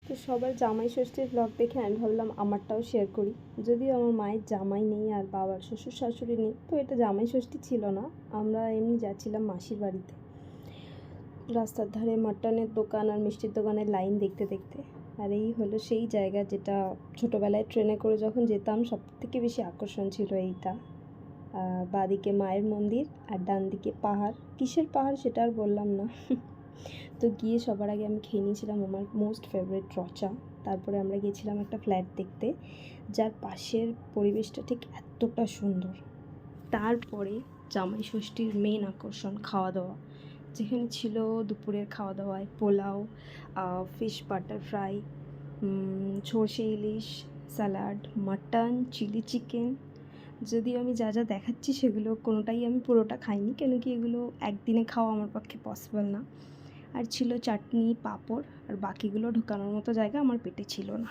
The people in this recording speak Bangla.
তো সবার জামাই ষষ্ঠীর ব্লগ দেখে আমি ভাবলাম আমারটাও শেয়ার করি। যদিও আমার মায়ের জামাই নেই আর বাবার শ্বশুর শাশুড়ি নেই, তো এটা জামাই ষষ্ঠী ছিল না, আমরা এমনি যাচ্ছিলাম মাসির বাড়িতে। রাস্তার ধারে মাটনের দোকান আর মিষ্টির দোকানের লাইন দেখতে দেখতে। আর এই হলো সেই জায়গা যেটা ছোটোবেলায় ট্রেনে করে যখন যেতাম সবথেকে বেশি আকর্ষণ ছিল এইটা। বাঁদিকে মায়ের মন্দির আর ডান দিকে পাহাড়, কিসের পাহাড় সেটা আর বললাম না। তো গিয়ে সবার আগে আমি খেয়ে নিয়েছিলাম আমার মোস্ট ফেভারিট রচা। তারপরে আমরা গিয়েছিলাম একটা ফ্ল্যাট দেখতে, যার পাশের পরিবেশটা ঠিক এতটা সুন্দর। তারপরে জামাই ষষ্ঠীর মেন আকর্ষণ খাওয়া দাওয়া, যেখানে ছিল দুপুরের খাওয়া দাওয়ায় পোলাও, ফিশ বাটার ফ্রাই, সর্ষে ইলিশ, স্যালাড, মাটন, চিলি চিকেন। যদিও আমি যা যা দেখাচ্ছি সেগুলো কোনোটাই আমি পুরোটা খাইনি, কেন কি এগুলো একদিনে খাওয়া আমার পক্ষে পসিবল না। আর ছিল চাটনি, পাঁপড়, আর বাকিগুলো ঢোকানোর মতো জায়গা আমার পেটে ছিল না।